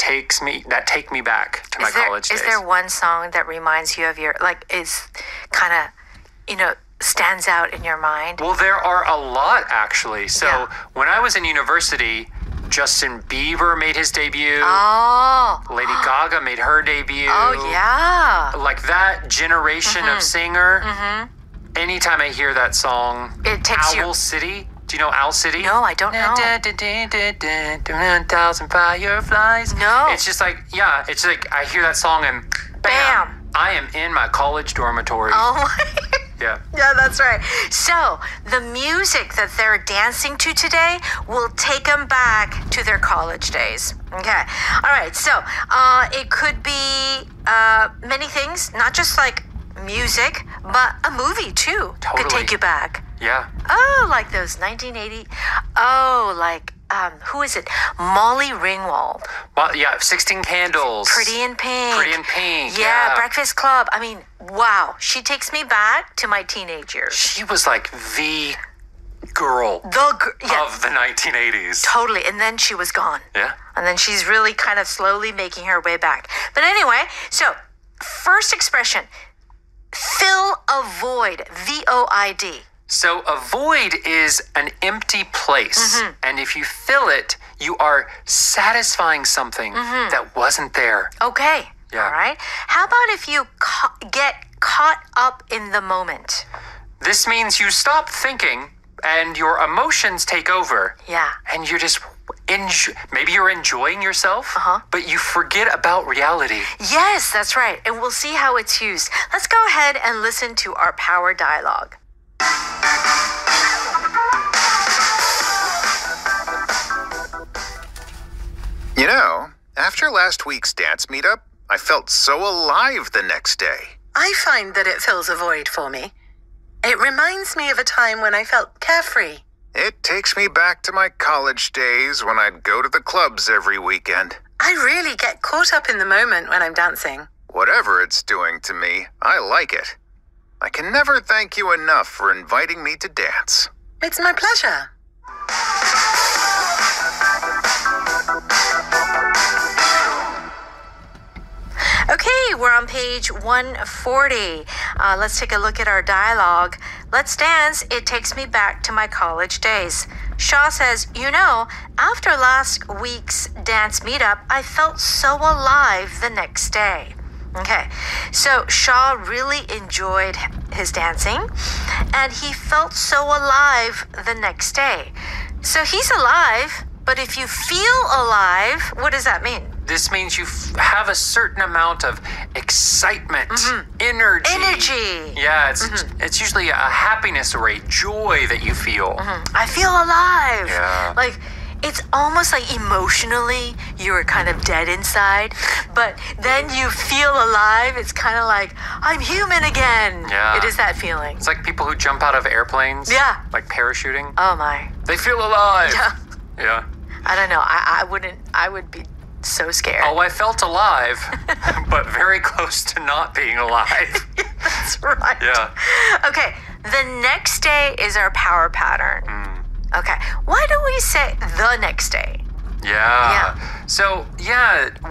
take me back to my college days. Is there one song that reminds you of your, like, is kind of, stands out in your mind? Well, there are a lot, actually. So Yeah. when I was in university, Justin Bieber made his debut. Oh. Lady Gaga made her debut. Oh, yeah. Like that generation of singer. Anytime I hear that song, It takes Owl City. Do you know Owl City? No, I don't know. 1,000 fireflies. No. It's just like, yeah, it's like I hear that song and bam. I am in my college dormitory. Oh, my. Yeah. Yeah, that's right. So, the music that they're dancing to today will take them back to their college days. Okay. All right. So, it could be many things, not just like music, but a movie too could Totally. take you back. Yeah. Oh, like those 1980. Oh, like, who is it? Molly Ringwald. Well, yeah, 16 Candles. Pretty in Pink. Pretty in Pink. Yeah, Breakfast Club. I mean, wow. She takes me back to my teenage years. She was like the girl Yeah, of the 1980s. totally. And then she was gone. Yeah. And then she's really kind of slowly making her way back. But anyway, so first expression, fill a void, V-O-I-D. So a void is an empty place. And if you fill it, you are satisfying something that wasn't there. Okay. Yeah. All right. How about if you get caught up in the moment? This means you stop thinking and your emotions take over. Yeah. And you're just maybe you're enjoying yourself, but you forget about reality. Yes, that's right. And we'll see how it's used. Let's go ahead and listen to our power dialogue. You know, after last week's dance meetup, I felt so alive the next day. I find that it fills a void for me. It reminds me of a time when I felt carefree. It takes me back to my college days when I'd go to the clubs every weekend. I really get caught up in the moment when I'm dancing. Whatever it's doing to me, I like it. I can never thank you enough for inviting me to dance. It's my pleasure. Okay, we're on page 140. Let's take a look at our dialogue. Let's dance. It takes me back to my college days. Shaw says, after last week's dance meetup, I felt so alive the next day. Okay, so Shaw really enjoyed his dancing, and he felt so alive the next day. So he's alive, but if you feel alive, what does that mean? This means you have a certain amount of excitement, energy. Yeah, it's usually a happiness or a joy that you feel. I feel alive. Yeah. Like, it's almost like emotionally you're kind of dead inside, but then you feel alive. It's kind of like, I'm human again. Yeah. It is that feeling. It's like people who jump out of airplanes. Yeah. Like parachuting. Oh my. They feel alive. Yeah. Yeah. I don't know. I would be so scared. Oh, I felt alive, but very close to not being alive. That's right. Yeah. Okay. The next day is our power pattern. Okay. Why do we say the next day? Yeah. So,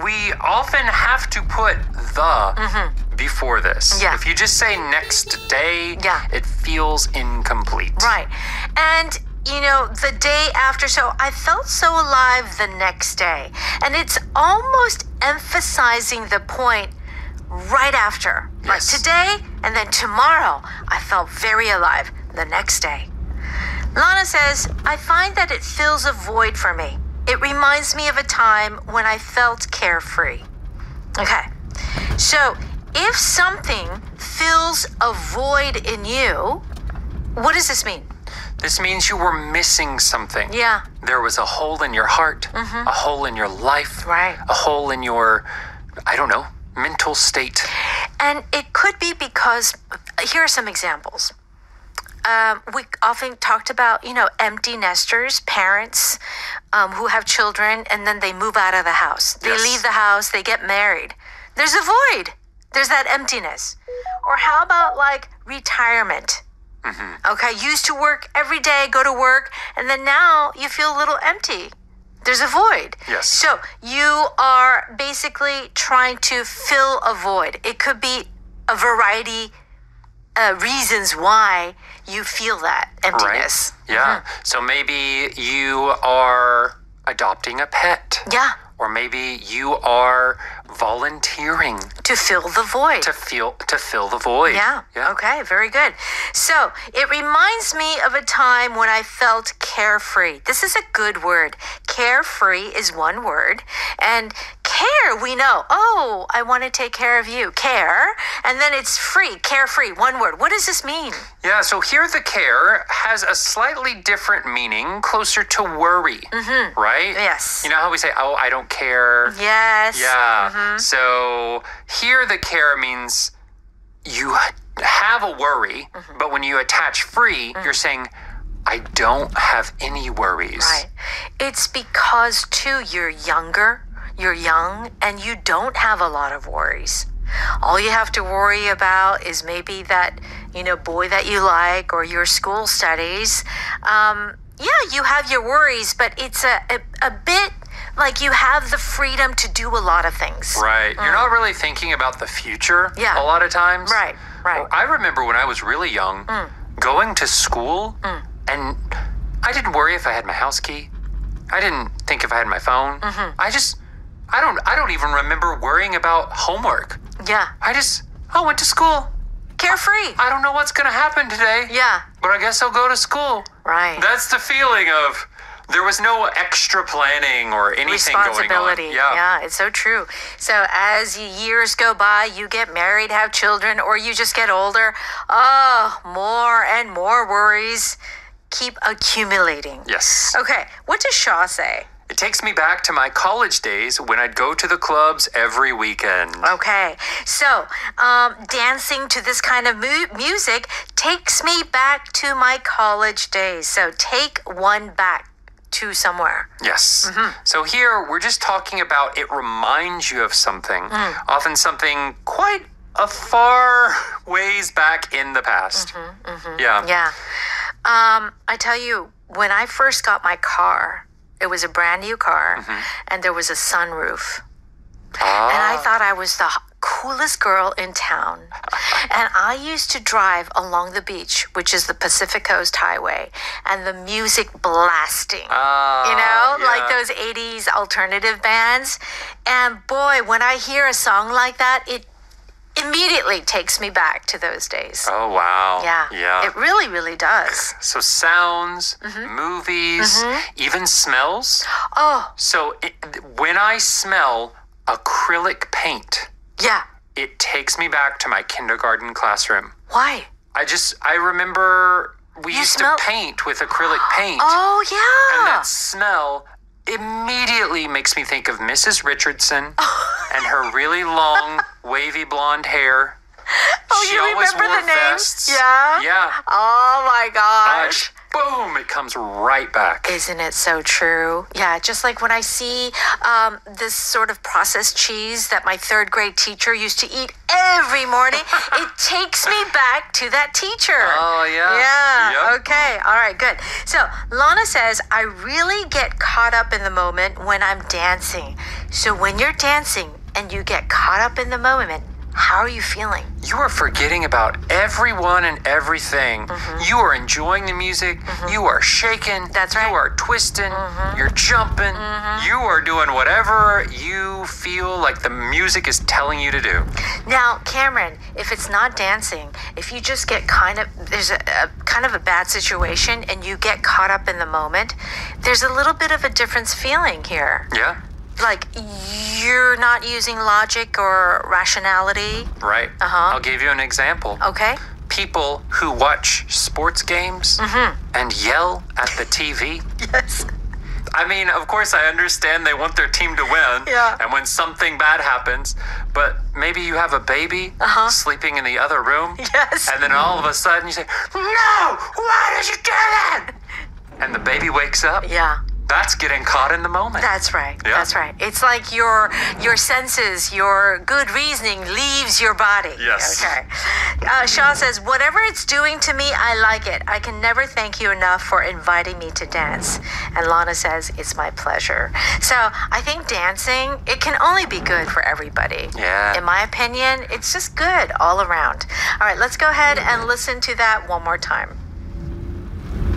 we often have to put the before this. Yeah. If you just say next day, Yeah. it feels incomplete. Right. And the day after, so I felt so alive the next day. And it's almost emphasizing the point right after. Yes. Like today and then tomorrow, I felt very alive the next day. Lana says, I find that it fills a void for me. It reminds me of a time when I felt carefree. Okay. So if something fills a void in you, what does this mean? This means you were missing something. Yeah. There was a hole in your heart, a hole in your life, Right. a hole in your, mental state. And it could be because, here are some examples. We often talked about, empty nesters, parents who have children and then they move out of the house. They Yes. leave the house, they get married. There's a void. There's that emptiness. Or how about like retirement? Okay, used to work every day, go to work, and then now you feel a little empty. There's a void. Yes. So you are basically trying to fill a void. It could be a variety reasons why you feel that emptiness. Right. Yeah. So maybe you are adopting a pet. Yeah. Or maybe you are volunteering To fill the void. to fill the void. Yeah. Okay. Very good. So it reminds me of a time when I felt carefree. This is a good word. Carefree is one word. And care, we know. Oh, I want to take care of you. Care. And then it's free. Carefree. One word. What does this mean? Yeah, so here the care has a slightly different meaning, closer to worry, right? Yes. You know how we say, oh, I don't care? Yes. Yeah. So here the care means you have a worry, but when you attach free, you're saying, I don't have any worries. Right. It's because, too, you're young, and you don't have a lot of worries. All you have to worry about is maybe that, boy that you like or your school studies. Yeah, you have your worries, but it's a bit like you have the freedom to do a lot of things. Right. You're not really thinking about the future a lot of times. Right. Well, I remember when I was really young, going to school, and I didn't worry if I had my house key. I didn't think if I had my phone. I don't even remember worrying about homework. Yeah. I went to school. Carefree. I don't know what's going to happen today. Yeah. But I guess I'll go to school. Right. That's the feeling of there was no extra planning or anything going on. Responsibility. Yeah, it's so true. So as years go by, you get married, have children, or you just get older. Oh, more and more worries keep accumulating. Yes. Okay, what does Shaw say? It takes me back to my college days when I'd go to the clubs every weekend. Okay, so dancing to this kind of music takes me back to my college days. So take one back to somewhere. Yes. So here we're just talking about it reminds you of something, often something quite a far ways back in the past. Yeah. Yeah. I tell you, when I first got my car, it was a brand new car, and there was a sunroof. Ah. And I thought I was the coolest girl in town. And I used to drive along the beach, which is the Pacific Coast Highway, and the music blasting. Like those 80s alternative bands. And boy, when I hear a song like that, it immediately takes me back to those days. Oh, wow. Yeah. It really, really does. So sounds, movies, even smells. Oh, So when I smell acrylic paint, yeah. it takes me back to my kindergarten classroom. Why? I remember we You used smell- to paint with acrylic paint. Oh, yeah. And that smell immediately makes me think of Mrs. Richardson and her really long, wavy blonde hair. Oh, She you always remember wore the name? vests. Yeah. Yeah. Oh my gosh. Boom, it comes right back. Isn't it so true? Yeah, just like when I see this sort of processed cheese that my third grade teacher used to eat every morning, it takes me back to that teacher. Oh, yeah. Yeah, Yep. okay. All right, good. So Lana says, I really get caught up in the moment when I'm dancing. So when you're dancing and you get caught up in the moment, how are you feeling? You are forgetting about everyone and everything. You are enjoying the music. You are shaking. That's right. You are twisting. You're jumping. You are doing whatever you feel like the music is telling you to do. Now, Cameron, if it's not dancing, if you just get there's a kind of a bad situation and you get caught up in the moment, there's a little bit of a difference feeling here. Yeah, Like you're not using logic or rationality. right. I'll give you an example. Okay. People who watch sports games and yell at the TV. Yes. I mean, of course, I understand they want their team to win. Yeah. And when something bad happens, but maybe you have a baby sleeping in the other room. Yes. And then all of a sudden you say, no, why did you do that? And the baby wakes up. Yeah. That's getting caught in the moment. That's right. Yeah. That's right. It's like your senses, your good reasoning leaves your body. Yes. Okay. Shaw says, whatever it's doing to me, I like it. I can never thank you enough for inviting me to dance. And Lana says, it's my pleasure. So I think dancing, it can only be good for everybody. Yeah. In my opinion, it's just good all around. All right, let's go ahead and listen to that one more time.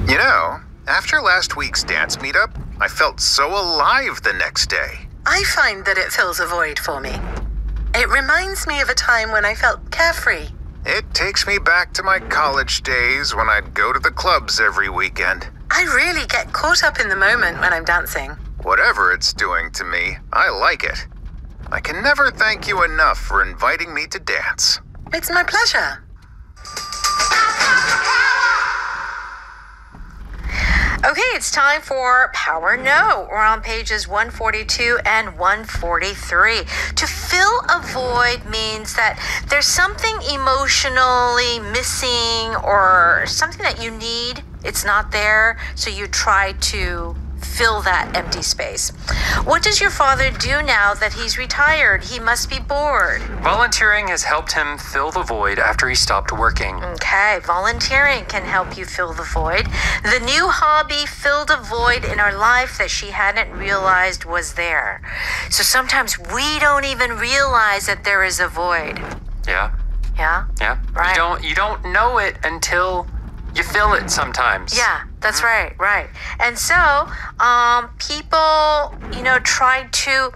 You know, after last week's dance meetup, I felt so alive the next day. I find that it fills a void for me. It reminds me of a time when I felt carefree. It takes me back to my college days when I'd go to the clubs every weekend. I really get caught up in the moment when I'm dancing. Whatever it's doing to me, I like it. I can never thank you enough for inviting me to dance. It's my pleasure. Okay, it's time for Power No. We're on pages 142 and 143. To fill a void means that there's something emotionally missing or something that you need. It's not there, so you try to fill that empty space. What does your father do now that he's retired? He must be bored. Volunteering has helped him fill the void after he stopped working. Okay, volunteering can help you fill the void. The new hobby filled a void in her life that she hadn't realized was there. So sometimes we don't even realize that there is a void. Yeah. Yeah? Yeah. Right. You don't know it until you feel it sometimes. Yeah, that's right. And so, people, try to,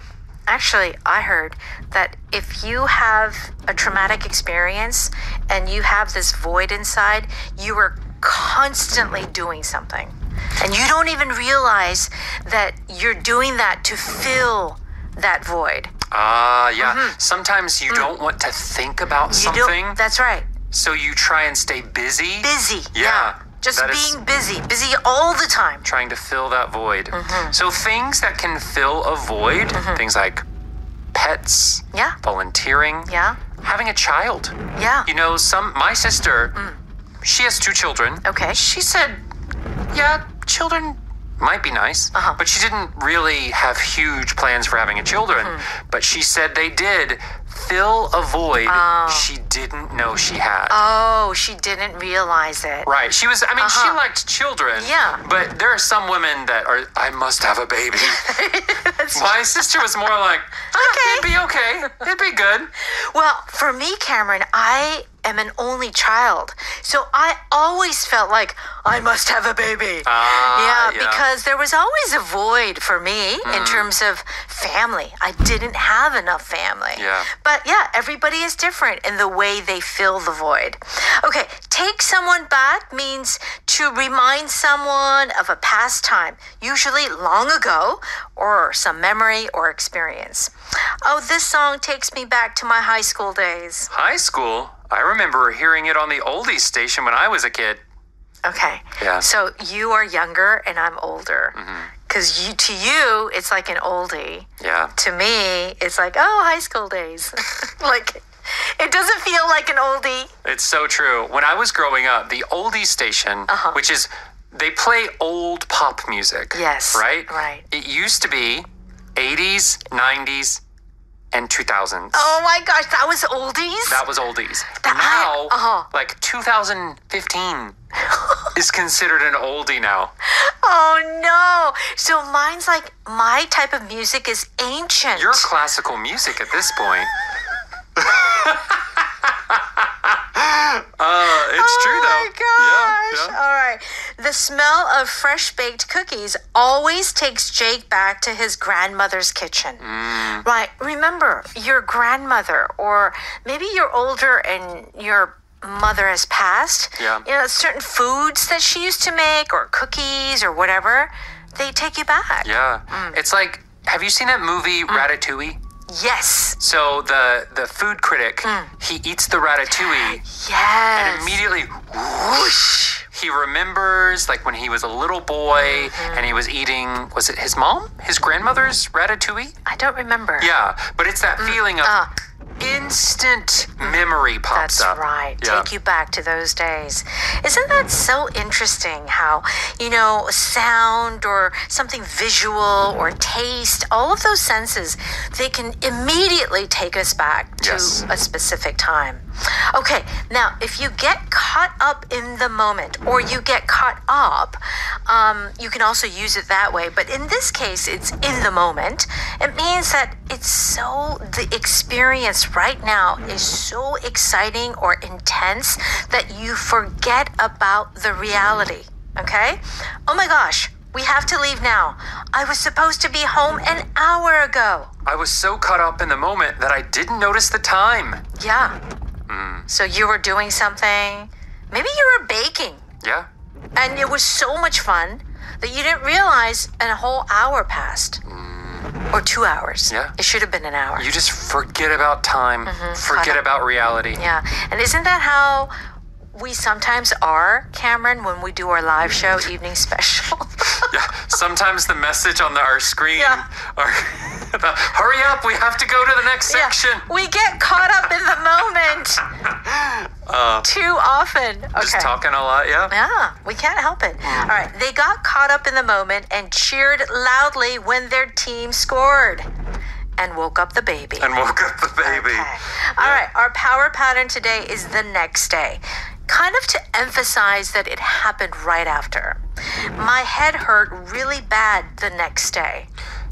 actually, I heard that if you have a traumatic experience and you have this void inside, you are constantly doing something. And you don't even realize that you're doing that to fill that void. Yeah. Sometimes you don't want to think about something. That's right. So you try and stay busy. Yeah. Just that being busy all the time. Trying to fill that void. So things that can fill a void, things like pets, Yeah. volunteering, Yeah. having a child. Yeah. My sister, she has 2 children. Okay. She said, yeah, children might be nice, but she didn't really have huge plans for having a children. But she said they did fill a void she didn't know she had. Oh, she didn't realize it. Right. She liked children. Yeah. But there are some women that are, I must have a baby. My sister was more like, Okay. it'd be okay. It'd be good. Well, for me, Cameron, I am an only child. So I always felt like I must have a baby. Yeah. Because there was always a void for me in terms of family. I didn't have enough family. Yeah. But yeah, everybody is different in the way they fill the void. Okay, take someone back means to remind someone of a past time, usually long ago, or some memory or experience. Oh, this song takes me back to my high school days. High school? I remember hearing it on the oldies station when I was a kid. Okay. Yeah. So you are younger and I'm older. Because to you, it's like an oldie. Yeah. To me, it's like, high school days. Like, it doesn't feel like an oldie. It's so true. When I was growing up, the oldies station, which is, they play old pop music. Yes. Right? Right. It used to be 80s, 90s, and 2000s. Oh my gosh, that was oldies? That was oldies. Now, like 2015 is considered an oldie now. Oh no. So mine's like, my type of music is ancient. You're classical music at this point. It's true though. Oh my gosh. Yeah. All right. The smell of fresh baked cookies always takes Jake back to his grandmother's kitchen. Right. Remember your grandmother, or maybe you're older and your mother has passed. Yeah. Certain foods that she used to make, or cookies or whatever, they take you back. Yeah. It's like, have you seen that movie Ratatouille? Yes. So the food critic, he eats the ratatouille Yes. and immediately whoosh, he remembers like when he was a little boy and he was eating, was it his grandmother's ratatouille? I don't remember. Yeah, but it's that feeling of instant memory pops That's up. right. Yeah. Take you back to those days. Isn't that so interesting how, sound or something visual or taste, all of those senses, they can immediately take us back to Yes. a specific time. Okay, now if you get caught up in the moment or you get caught up, you can also use it that way. But in this case, it's in the moment. It means that the experience right now is so exciting or intense that you forget about the reality. Okay? Oh my gosh, we have to leave now. I was supposed to be home an hour ago. I was so caught up in the moment that I didn't notice the time. Yeah. So you were doing something. Maybe you were baking. Yeah. And it was so much fun that you didn't realize a whole hour passed. Or 2 hours. Yeah. It should have been an hour. You just forget about time, forget about reality. Yeah. And isn't that how we sometimes are, Cameron, when we do our live show evening special? Yeah. Sometimes the message on our screen Yeah. are, hurry up, we have to go to the next section. Yeah. We get caught up in the moment too often. Okay. Just talking a lot, yeah? Yeah, we can't help it. All right, they got caught up in the moment and cheered loudly when their team scored and woke up the baby. And woke up the baby. Okay. All right, our power pattern today is the next day. Kind of to emphasize that it happened right after. My head hurt really bad the next day.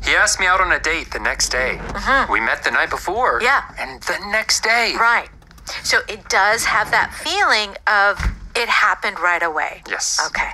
He asked me out on a date the next day. We met the night before. Yeah. And the next day. Right. So it does have that feeling of it happened right away. Yes. Okay.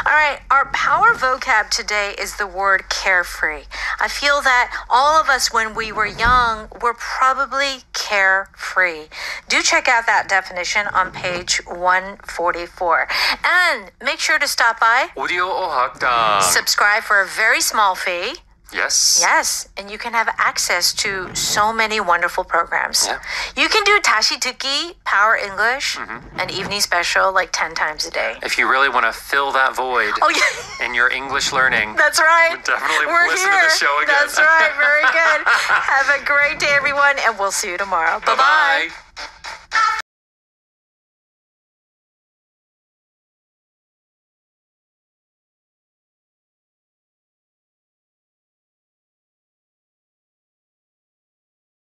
All right. Our power vocab today is the word carefree. I feel that all of us, when we were young, were probably carefree. Do check out that definition on page 144. And make sure to stop by, 오디오 어학당. subscribe for a very small fee. Yes. Yes, and you can have access to so many wonderful programs. Yeah. You can do 다시 듣기, Power English, an evening special like 10 times a day. If you really want to fill that void Oh, yeah. in your English learning, That's right. definitely We're listen here. to the show again. That's right. Very good. Have a great day, everyone, and we'll see you tomorrow. Bye-bye. Bye-bye.